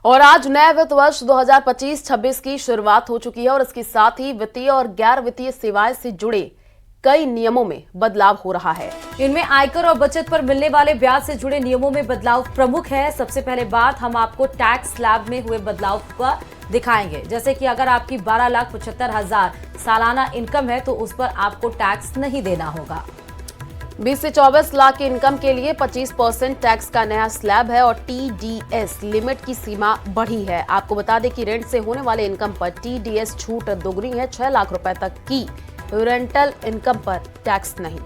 और आज नए वित्त वर्ष 2025-26 की शुरुआत हो चुकी है और इसके साथ ही वित्तीय और गैर वित्तीय सेवाएं से जुड़े कई नियमों में बदलाव हो रहा है। इनमें आयकर और बचत पर मिलने वाले ब्याज से जुड़े नियमों में बदलाव प्रमुख है। सबसे पहले बात हम आपको टैक्स स्लैब में हुए बदलाव पर दिखाएंगे। जैसे कि अगर आपकी 12,75,000 सालाना इनकम है तो उस पर आपको टैक्स नहीं देना होगा। 20 से 24 लाख की इनकम के लिए 25% टैक्स का नया स्लैब है और टीडीएस लिमिट की सीमा बढ़ी है। आपको बता दें कि रेंट से होने वाले इनकम पर टीडीएस छूट दोगुनी है। 6 लाख रुपए तक की रेंटल इनकम पर टैक्स नहीं।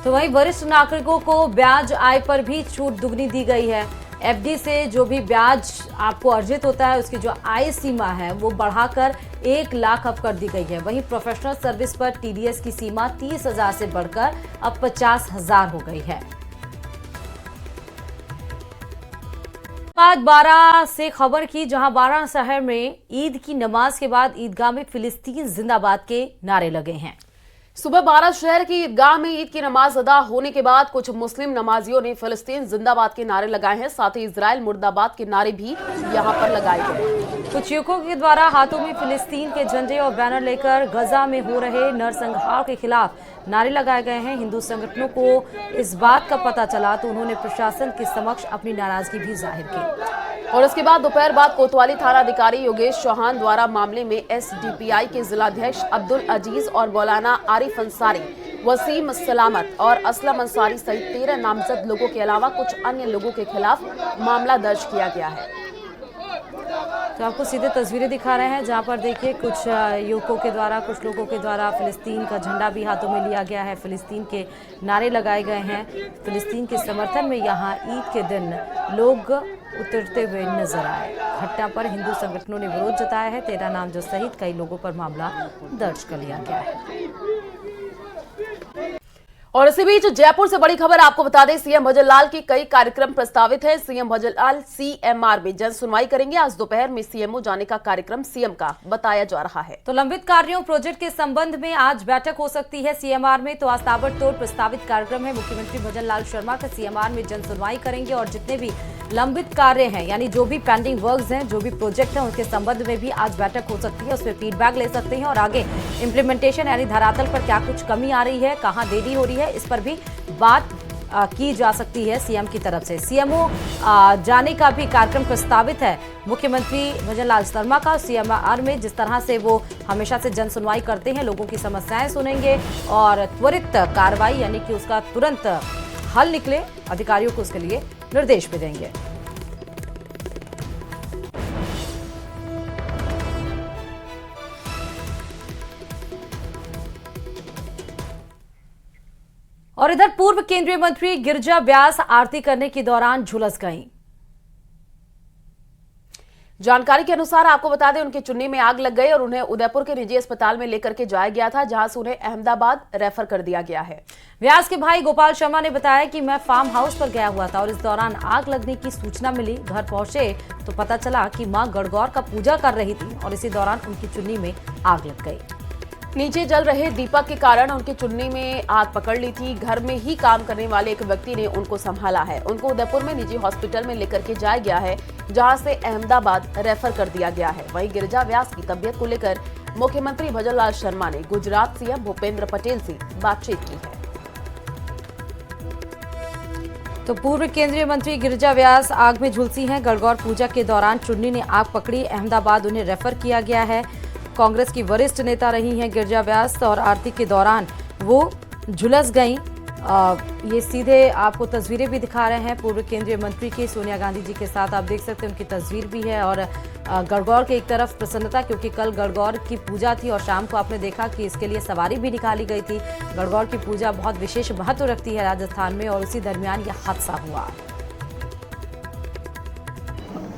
तो वहीं वरिष्ठ नागरिकों को ब्याज आय पर भी छूट दुगनी दी गई है। एफडी से जो भी ब्याज आपको अर्जित होता है उसकी जो आय सीमा है वो बढ़ाकर 1 लाख अब कर दी गई है। वहीं प्रोफेशनल सर्विस पर टीडीएस की सीमा 30,000 से बढ़कर अब 50,000 हो गई है। बाद 12 से खबर की, जहां 12 शहर में ईद की नमाज के बाद ईदगाह में फिलिस्तीन जिंदाबाद के नारे लगे हैं। सुबह 12 शहर की ईदगाह में ईद की नमाज अदा होने के बाद कुछ मुस्लिम नमाजियों ने फिलिस्तीन जिंदाबाद के नारे लगाए हैं। साथ ही इजराइल मुर्दाबाद के नारे भी यहां पर लगाए गए। कुछ युवकों के द्वारा हाथों में फिलिस्तीन के झंडे और बैनर लेकर गजा में हो रहे नरसंहार के खिलाफ नारे लगाए गए हैं। हिंदू संगठनों को इस बात का पता चला तो उन्होंने प्रशासन के समक्ष अपनी नाराजगी भी जाहिर की। और इसके बाद दोपहर बाद कोतवाली थाना अधिकारी योगेश चौहान द्वारा मामले में एसडीपीआई के जिलाध्यक्ष अब्दुल अजीज और मौलाना आरिफ अंसारी, वसीम सलामत और असलम अंसारी सहित 13 नामजद लोगों के अलावा कुछ अन्य लोगों के खिलाफ मामला दर्ज किया गया है। तो आपको सीधे तस्वीरें दिखा रहे हैं जहां पर देखिए कुछ युवकों के द्वारा, कुछ लोगों के द्वारा फिलिस्तीन का झंडा भी हाथों में लिया गया है। फिलिस्तीन के नारे लगाए गए हैं। फिलिस्तीन के समर्थन में यहां ईद के दिन लोग उतरते हुए नजर आए। घटना पर हिंदू संगठनों ने विरोध जताया है। 13 नामजद सहित कई लोगों पर मामला दर्ज कर लिया गया है। और इसी बीच जयपुर से बड़ी खबर आपको बता दें, सीएम भजनलाल की कई कार्यक्रम प्रस्तावित है। सीएम भजनलाल सीएमआर में जन सुनवाई करेंगे। आज दोपहर में सीएमओ जाने का कार्यक्रम सीएम का बताया जा रहा है। तो लंबित कार्यों प्रोजेक्ट के संबंध में आज बैठक हो सकती है सीएमआर में। तो आज ताबड़तोड़ प्रस्तावित कार्यक्रम है। मुख्यमंत्री भजनलाल शर्मा का सीएमआर में जन सुनवाई करेंगे और जितने भी लंबित कार्य हैं, यानी जो भी पेंडिंग वर्क्स हैं, जो भी प्रोजेक्ट हैं, उनके संबंध में भी आज बैठक हो सकती है। उसमें फीडबैक ले सकते हैं और आगे इम्प्लीमेंटेशन यानी धरातल पर क्या कुछ कमी आ रही है, कहाँ देरी हो रही है, इस पर भी बात की जा सकती है सीएम की तरफ से। सीएमओ जाने का भी कार्यक्रम प्रस्तावित है मुख्यमंत्री भजनलाल शर्मा का। सीएमआर में जिस तरह से वो हमेशा से जन सुनवाई करते हैं, लोगों की समस्याएं सुनेंगे और त्वरित कार्रवाई यानी कि उसका तुरंत हल निकले, अधिकारियों को उसके लिए निर्देश भी देंगे। और इधर पूर्व केंद्रीय मंत्री गिरिजा व्यास आरती करने के दौरान झुलस गईं। जानकारी के अनुसार आपको बता दें, उनकी चुन्नी में आग लग गई और उन्हें उदयपुर के निजी अस्पताल में लेकर के जाया गया था, जहां से उन्हें अहमदाबाद रेफर कर दिया गया है। व्यास के भाई गोपाल शर्मा ने बताया कि मैं फार्म हाउस पर गया हुआ था और इस दौरान आग लगने की सूचना मिली। घर पहुंचे तो पता चला कि मां गणगौर का पूजा कर रही थी और इसी दौरान उनकी चुन्नी में आग लग गई। नीचे जल रहे दीपक के कारण उनकी चुन्नी में आग पकड़ ली थी। घर में ही काम करने वाले एक व्यक्ति ने उनको संभाला है। उनको उदयपुर में निजी हॉस्पिटल में लेकर के जाया गया है, जहां से अहमदाबाद रेफर कर दिया गया है। वहीं गिरिजा व्यास की तबीयत को लेकर मुख्यमंत्री भजनलाल शर्मा ने गुजरात सीएम भूपेंद्र पटेल से बातचीत की है। तो पूर्व केंद्रीय मंत्री गिरिजा व्यास आग में झुलसी हैं। गणगौर पूजा के दौरान चुन्नी ने आग पकड़ी। अहमदाबाद उन्हें रेफर किया गया है। कांग्रेस की वरिष्ठ नेता रही हैं गिरिजा व्यास और आरती के दौरान वो झुलस गईं। ये सीधे आपको तस्वीरें भी दिखा रहे हैं पूर्व केंद्रीय मंत्री की सोनिया गांधी जी के साथ। आप देख सकते हैं उनकी तस्वीर भी है और गणगौर के एक तरफ प्रसन्नता, क्योंकि कल गणगौर की पूजा थी और शाम को आपने देखा कि इसके लिए सवारी भी निकाली गई थी। गणगौर की पूजा बहुत विशेष महत्व रखती है राजस्थान में और उसी दरमियान यह हादसा हुआ।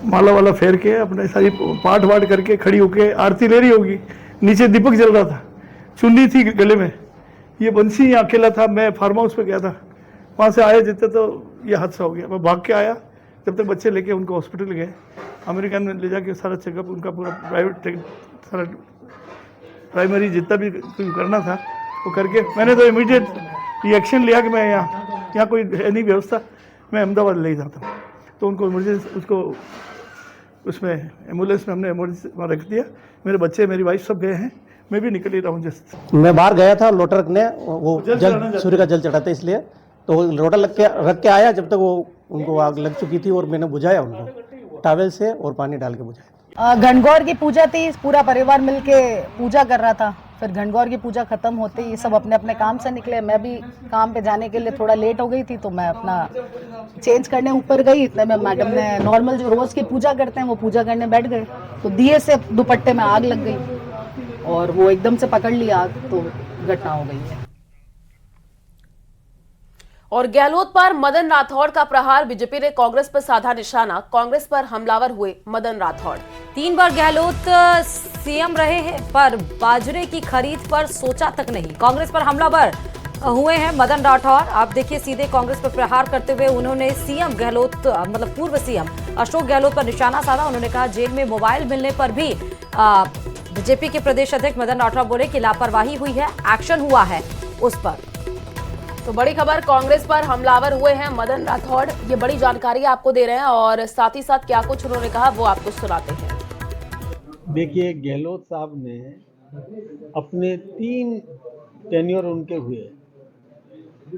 माला वाला फेर के अपने सारी पाठ वाट करके खड़ी होके आरती ले रही होगी। नीचे दीपक जल रहा था, चुन्नी थी गले में। ये बंसी अकेला था। मैं फार्म हाउस पे गया था, वहाँ से आए जितने तो ये हादसा हो गया। मैं भाग के आया, जब तक बच्चे लेके उनको हॉस्पिटल गए। अमेरिकन में ले जाके सारा चेकअप उनका पूरा सारा प्राइमरी जितना भी करना था वो करके मैंने तो इमीडिएट ये एक्शन लिया कि मैं यहाँ कोई है नहीं व्यवस्था, मैं अहमदाबाद ले जाता हूँ। तो उनको इमरजेंसी उसको उसमें एम्बुलेंस में हमने एम्बुलेंस वहाँ रख दिया। मेरे बच्चे मेरी वाइफ सब गए हैं, मैं भी निकल ही रहा हूँ जस्ट। मैं बाहर गया था, लोटा रखने, वो जल चढ़ाना जल जाता सूर्य का जल चढ़ाता, इसलिए तो लोटा रख के आया, जब तक वो उनको आग लग चुकी थी और मैंने बुझाया उनको टॉवेल से और पानी डाल के बुझाया। घंटगौर की पूजा थी, पूरा परिवार मिलके पूजा कर रहा था। फिर घंटगौर की पूजा खत्म होते ही सब अपने अपने काम से निकले। मैं भी काम पे जाने के लिए थोड़ा लेट हो गई थी, तो मैं अपना चेंज करने ऊपर गई। इतने में मैडम ने नॉर्मल जो रोज की पूजा करते हैं वो पूजा करने बैठ गए, तो दिए से दुपट्टे में आग लग गई और वो एकदम से पकड़ लिया आग, तो घटना हो गई है। और गहलोत पर मदन राठौड़ का प्रहार, बीजेपी ने कांग्रेस पर साधा निशाना, कांग्रेस पर हमलावर हुए मदन राठौड़। 3 बार गहलोत सीएम रहे हैं, पर बाजरे की खरीद पर सोचा तक नहीं। कांग्रेस पर हमलावर हुए हैं मदन राठौड़। आप देखिए, सीधे कांग्रेस पर प्रहार करते हुए उन्होंने सीएम गहलोत, मतलब पूर्व सीएम अशोक गहलोत पर निशाना साधा। उन्होंने कहा जेल में मोबाइल मिलने पर भी बीजेपी के प्रदेश अध्यक्ष मदन राठौड़ बोले कि लापरवाही हुई है, एक्शन हुआ है उस पर। तो बड़ी खबर, कांग्रेस पर हमलावर हुए हैं मदन राठौड़। ये बड़ी जानकारी आपको दे रहे हैं और साथ ही साथ क्या कुछ उन्होंने कहा वो आपको सुनाते हैं। देखिए, गहलोत साहब ने अपने 3 टेन्योर उनके हुए,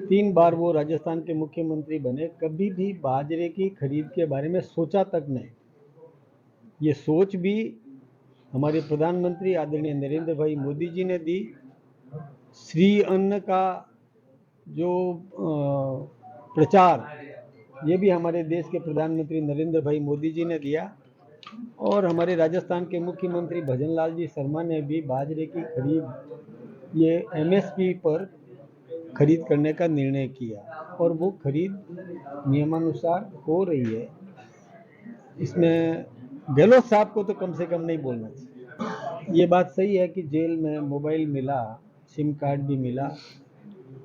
3 बार वो राजस्थान के मुख्यमंत्री बने, कभी भी बाजरे की खरीद के बारे में सोचा तक नहीं। ये सोच भी हमारे प्रधानमंत्री आदरणीय नरेंद्र भाई मोदी जी ने दी। श्री अन्न का जो प्रचार, ये भी हमारे देश के प्रधानमंत्री नरेंद्र भाई मोदी जी ने दिया। और हमारे राजस्थान के मुख्यमंत्री भजनलाल जी शर्मा ने भी बाजरे की खरीद ये एमएसपी पर खरीद करने का निर्णय किया और वो खरीद नियमानुसार हो रही है। इसमें गहलोत साहब को तो कम से कम नहीं बोलना चाहिए। ये बात सही है कि जेल में मोबाइल मिला, सिम कार्ड भी मिला,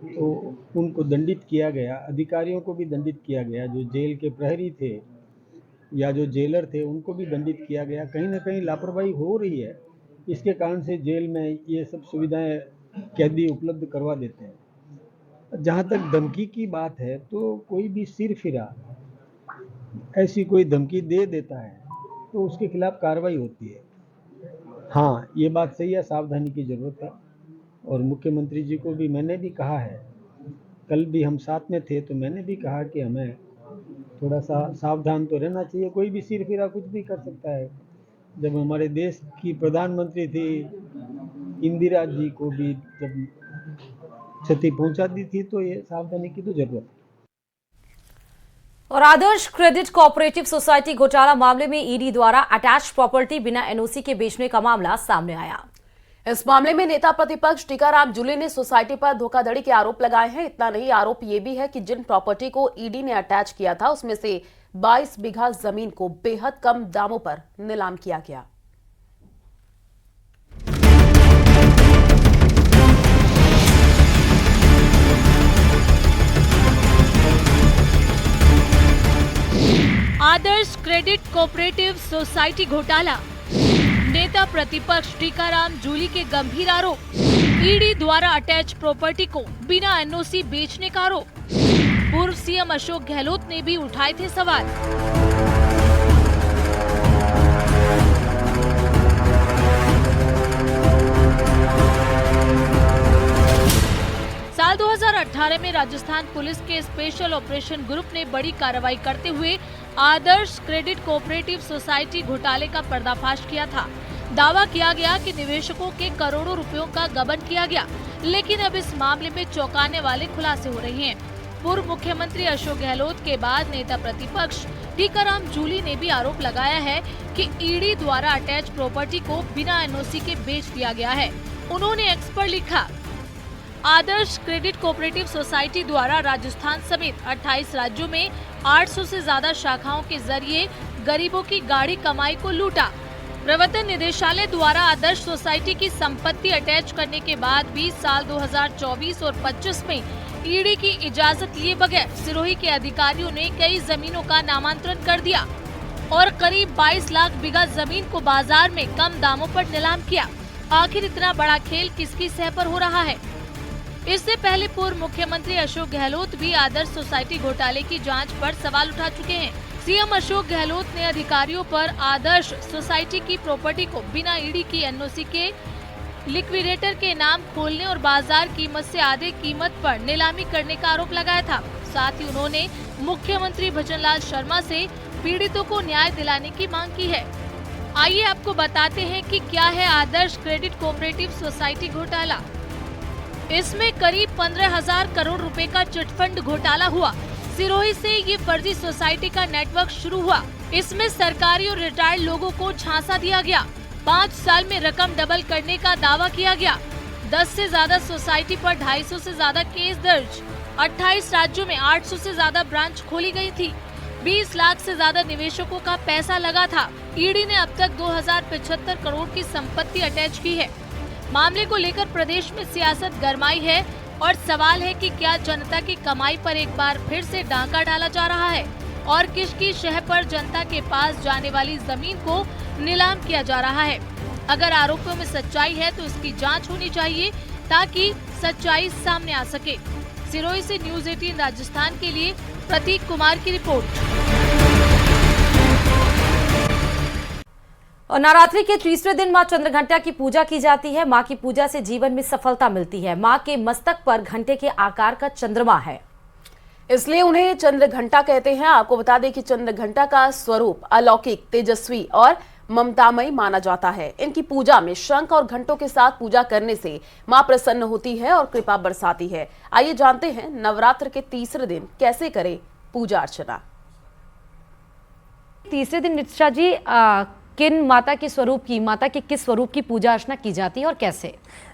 तो उनको दंडित किया गया, अधिकारियों को भी दंडित किया गया, जो जेल के प्रहरी थे या जो जेलर थे उनको भी दंडित किया गया। कहीं ना कहीं लापरवाही हो रही है, इसके कारण से जेल में ये सब सुविधाएं कैदी उपलब्ध करवा देते हैं। जहाँ तक धमकी की बात है, तो कोई भी सिरफिरा ऐसी कोई धमकी दे देता है तो उसके खिलाफ कार्रवाई होती है। हाँ, ये बात सही है, सावधानी की ज़रूरत है। और मुख्यमंत्री जी को भी मैंने भी कहा है, कल भी हम साथ में थे तो मैंने भी कहा कि हमें थोड़ा सा सावधान तो रहना चाहिए। कोई भी सिरफिरा कुछ भी कर सकता है। जब हमारे देश की प्रधानमंत्री थी इंदिरा जी को भी जब क्षति पहुंचा दी थी, तो ये सावधानी की तो जरूरत है। और आदर्श क्रेडिट कोऑपरेटिव सोसाइटी घोटाला मामले में ईडी द्वारा अटैच प्रॉपर्टी बिना एनओसी के बेचने का मामला सामने आया। इस मामले में नेता प्रतिपक्ष टीकाराम जूली ने सोसाइटी पर धोखाधड़ी के आरोप लगाए हैं। इतना नहीं, आरोप ये भी है कि जिन प्रॉपर्टी को ईडी ने अटैच किया था उसमें से 22 बीघा जमीन को बेहद कम दामों पर नीलाम किया गया। आदर्श क्रेडिट कोऑपरेटिव सोसाइटी घोटाला, नेता प्रतिपक्ष टीकाराम जूली के गंभीर आरोप, ईडी द्वारा अटैच प्रॉपर्टी को बिना एनओसी बेचने का आरोप। पूर्व सीएम अशोक गहलोत ने भी उठाए थे सवाल। साल 2018 में राजस्थान पुलिस के स्पेशल ऑपरेशन ग्रुप ने बड़ी कार्रवाई करते हुए आदर्श क्रेडिट कोऑपरेटिव सोसाइटी घोटाले का पर्दाफाश किया था। दावा किया गया कि निवेशकों के करोड़ों रुपयों का गबन किया गया, लेकिन अब इस मामले में चौंकाने वाले खुलासे हो रहे हैं। पूर्व मुख्यमंत्री अशोक गहलोत के बाद नेता प्रतिपक्ष टीकाराम जूली ने भी आरोप लगाया है कि ईडी द्वारा अटैच प्रॉपर्टी को बिना एनओसी के बेच दिया गया है। उन्होंने एक्स पर लिखा, आदर्श क्रेडिट कोऑपरेटिव सोसाइटी द्वारा राजस्थान समेत 28 राज्यों में 800 से ज्यादा शाखाओं के जरिए गरीबों की गाढ़ी कमाई को लूटा। प्रवर्तन निदेशालय द्वारा आदर्श सोसाइटी की संपत्ति अटैच करने के बाद भी साल 2024 और 25 में ईडी की इजाजत लिए बगैर सिरोही के अधिकारियों ने कई जमीनों का नामांतरण कर दिया और करीब 22 लाख बीघा जमीन को बाजार में कम दामों पर नीलाम किया। आखिर इतना बड़ा खेल किसकी सह पर हो रहा है? इससे पहले पूर्व मुख्यमंत्री अशोक गहलोत भी आदर्श सोसाइटी घोटाले की जांच पर सवाल उठा चुके हैं। सीएम अशोक गहलोत ने अधिकारियों पर आदर्श सोसाइटी की प्रॉपर्टी को बिना ईडी की एनओसी के लिक्विडेटर के नाम खोलने और बाजार कीमत से आधे कीमत पर नीलामी करने का आरोप लगाया था। साथ ही उन्होंने मुख्यमंत्री भजनलाल शर्मा से पीड़ितों को न्याय दिलाने की मांग की है। आइए आपको बताते हैं कि क्या है आदर्श क्रेडिट कोऑपरेटिव सोसाइटी घोटाला। इसमें करीब 15,000 करोड़ रुपए का चिटफंड घोटाला हुआ। सिरोही से ये फर्जी सोसाइटी का नेटवर्क शुरू हुआ। इसमें सरकारी और रिटायर्ड लोगों को झांसा दिया गया। 5 साल में रकम डबल करने का दावा किया गया। 10 से ज्यादा सोसाइटी पर 250 से ज्यादा केस दर्ज। 28 राज्यों में 800 से ज्यादा ब्रांच खोली गई थी। 20 लाख से ज्यादा निवेशकों का पैसा लगा था। ईडी ने अब तक 2075 करोड़ की संपत्ति अटैच की है। मामले को लेकर प्रदेश में सियासत गरमाई है और सवाल है कि क्या जनता की कमाई पर एक बार फिर से डाका डाला जा रहा है और किसकी शह पर जनता के पास जाने वाली जमीन को नीलाम किया जा रहा है। अगर आरोपों में सच्चाई है तो इसकी जांच होनी चाहिए ताकि सच्चाई सामने आ सके। सिरोही से न्यूज़ 18 राजस्थान के लिए प्रतीक कुमार की रिपोर्ट। और नवरात्रि के तीसरे दिन मां चंद्रघंटा की पूजा की जाती है। मां की पूजा से जीवन में सफलता मिलती है। मां के मस्तक पर घंटे के आकार का चंद्रमा है, इसलिए उन्हें चंद्रघंटा कहते हैं। आपको बता दें कि चंद्रघंटा का स्वरूप अलौकिक, तेजस्वी और ममतामयी माना जाता है। इनकी पूजा में शंख और घंटों के साथ पूजा करने से मां प्रसन्न होती है और कृपा बरसाती है। आइए जानते हैं नवरात्र के तीसरे दिन कैसे करें पूजा अर्चना। तीसरे दिन निष्ठा जी किन माता के स्वरूप की, माता के किस स्वरूप की पूजा अर्चना की जाती है और कैसे?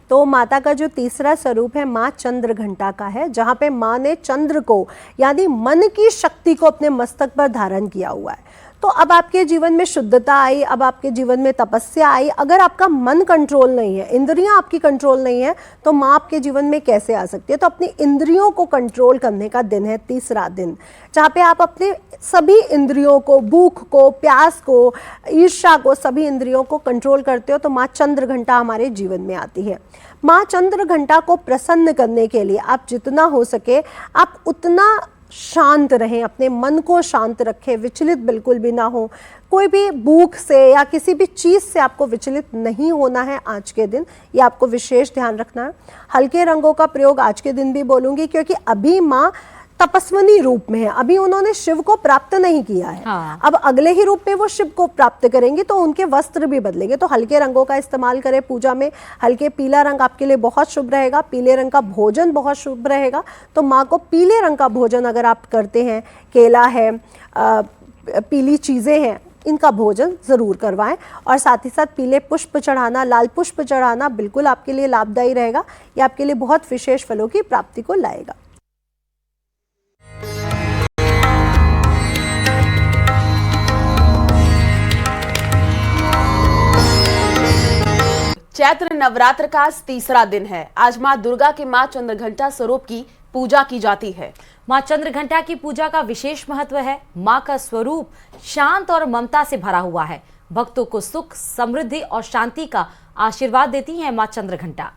तो माता का जो तीसरा स्वरूप है माँ चंद्रघंटा का है, जहाँ पे माँ ने चंद्र को यानी मन की शक्ति को अपने मस्तक पर धारण किया हुआ है। तो अब आपके जीवन में शुद्धता आई, अब आपके जीवन में तपस्या आई। अगर आपका मन कंट्रोल नहीं है, इंद्रियां आपकी कंट्रोल नहीं है, तो माँ आपके जीवन में कैसे आ सकती है? तो अपनी इंद्रियों को कंट्रोल करने का दिन है तीसरा दिन, जहाँ पे आप अपने सभी इंद्रियों को, भूख को, प्यास को, ईर्ष्या को, सभी इंद्रियों को कंट्रोल करते हो। तो माँ चंद्रघंटा हमारे जीवन में आती है। माँ चंद्रघंटा को प्रसन्न करने के लिए आप जितना हो सके आप उतना शांत रहें, अपने मन को शांत रखें, विचलित बिल्कुल भी ना हो। कोई भी भूख से या किसी भी चीज़ से आपको विचलित नहीं होना है आज के दिन, ये आपको विशेष ध्यान रखना है। हल्के रंगों का प्रयोग आज के दिन भी बोलूँगी, क्योंकि अभी माँ तपस्विनी रूप में है, अभी उन्होंने शिव को प्राप्त नहीं किया है। हाँ। अब अगले ही रूप में वो शिव को प्राप्त करेंगे तो उनके वस्त्र भी बदलेंगे। तो हल्के रंगों का इस्तेमाल करें पूजा में। हल्के पीला रंग आपके लिए बहुत शुभ रहेगा। पीले रंग का भोजन बहुत शुभ रहेगा। तो माँ को पीले रंग का भोजन अगर आप करते हैं, केला है, पीली चीज़ें हैं, इनका भोजन ज़रूर करवाएं। और साथ ही साथ पीले पुष्प चढ़ाना, लाल पुष्प चढ़ाना बिल्कुल आपके लिए लाभदायी रहेगा। ये आपके लिए बहुत विशेष फलों की प्राप्ति को लाएगा। चैत्र नवरात्र का तीसरा दिन है। आज मां दुर्गा के मां चंद्रघंटा स्वरूप की पूजा की जाती है। मां चंद्रघंटा की पूजा का विशेष महत्व है। मां का स्वरूप शांत और ममता से भरा हुआ है। भक्तों को सुख, समृद्धि और शांति का आशीर्वाद देती है मां चंद्रघंटा।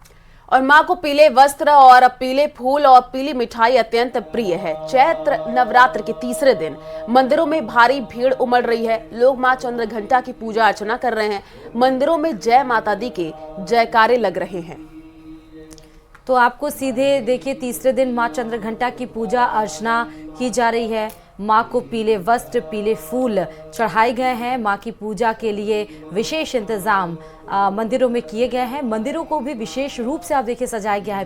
और मां को पीले वस्त्र और पीले फूल और पीली मिठाई अत्यंत प्रिय है। चैत्र नवरात्र के तीसरे दिन मंदिरों में भारी भीड़ उमड़ रही है। लोग मां चंद्रघंटा की पूजा अर्चना कर रहे हैं। मंदिरों में जय माता दी के जयकारे लग रहे हैं। तो आपको सीधे देखिए तीसरे दिन मां चंद्रघंटा की पूजा अर्चना की जा रही है। मां को पीले वस्त्र, पीले फूल चढ़ाए गए हैं। मां की पूजा के लिए विशेष इंतजाम मंदिरों में किए गए हैं। मंदिरों को भी विशेष रूप से आप देखिए सजाया गया है।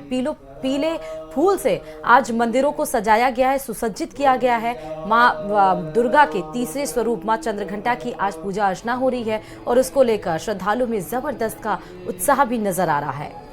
पीले फूल से आज मंदिरों को सजाया गया है, सुसज्जित किया गया है। मां दुर्गा के तीसरे स्वरूप मां चंद्रघंटा की आज पूजा अर्चना हो रही है और उसको लेकर श्रद्धालुओं में जबरदस्त का उत्साह भी नजर आ रहा है।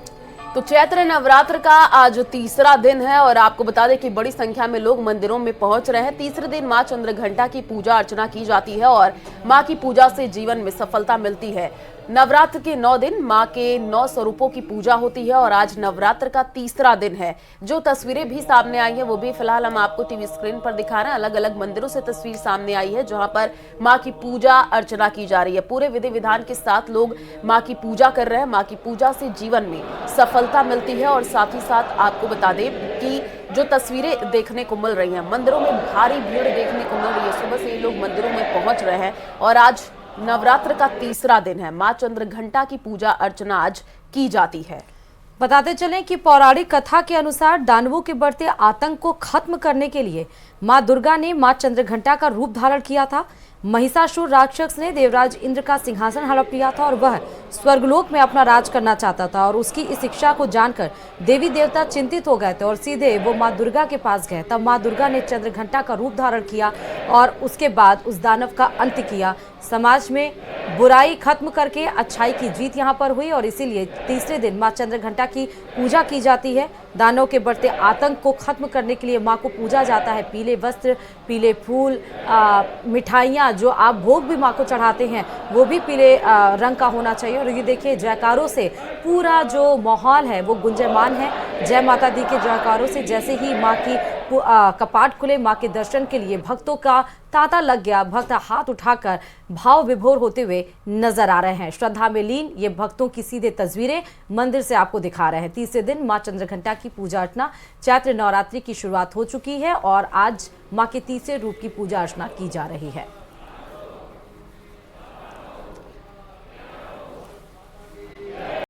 तो चैत्र नवरात्र का आज तीसरा दिन है और आपको बता दें कि बड़ी संख्या में लोग मंदिरों में पहुंच रहे हैं। तीसरे दिन मां चंद्रघंटा की पूजा अर्चना की जाती है और मां की पूजा से जीवन में सफलता मिलती है। नवरात्र के 9 दिन मां के 9 स्वरूपों की पूजा होती है और आज नवरात्र का तीसरा दिन है। जो तस्वीरें भी सामने आई है वो भी फिलहाल हम आपको टीवी स्क्रीन पर दिखा रहे हैं। अलग अलग मंदिरों से तस्वीर सामने आई है जहां पर मां की पूजा अर्चना की जा रही है। पूरे विधि विधान के साथ लोग मां की पूजा कर रहे हैं। मां की पूजा से जीवन में सफलता मिलती है और साथ ही साथ आपको बता दें कि जो तस्वीरें देखने को मिल रही हैं, मंदिरों में भारी भीड़ देखने को मिल रही है। सुबह से ये लोग मंदिरों में पहुंच रहे हैं और आज नवरात्र का तीसरा दिन है। मां चंद्रघंटा की पूजा अर्चना आज की जाती है। बताते चलें कि पौराणिक कथा के अनुसार दानवों के बढ़ते आतंक को खत्म करने के लिए मां दुर्गा ने मां चंद्रघंटा का रूप धारण किया था। महिषासुर राक्षस ने देवराज इंद्र का सिंहासन हड़प लिया था और वह स्वर्गलोक में अपना राज करना चाहता था और उसकी इस इच्छा को जानकर देवी देवता चिंतित हो गए थे और सीधे वो मां दुर्गा के पास गए। तब मां दुर्गा ने चंद्रघंटा का रूप धारण किया और उसके बाद उस दानव का अंत किया। समाज में बुराई खत्म करके अच्छाई की जीत यहाँ पर हुई और इसीलिए तीसरे दिन मां चंद्रघंटा की पूजा की जाती है। दानव के बढ़ते आतंक को खत्म करने के लिए मां को पूजा जाता है। पीले वस्त्र, पीले फूल, मिठाइयाँ जो आप भोग भी मां को चढ़ाते हैं वो भी पीले रंग का होना चाहिए। और ये देखिए जयकारों से पूरा जो माहौल है वो गुंजयमान है। जय माता दी के जयकारों से जैसे ही मां की कपाट खुले, मां के दर्शन के लिए भक्तों का तांता लग गया। भक्त हाथ उठाकर भाव विभोर होते हुए नजर आ रहे हैं। श्रद्धा में लीन ये भक्तों की सीधे तस्वीरें मंदिर से आपको दिखा रहे हैं। तीसरे दिन मां चंद्रघंटा की पूजा अर्चना, चैत्र नवरात्रि की शुरुआत हो चुकी है और आज मां के तीसरे रूप की पूजा अर्चना की जा रही है।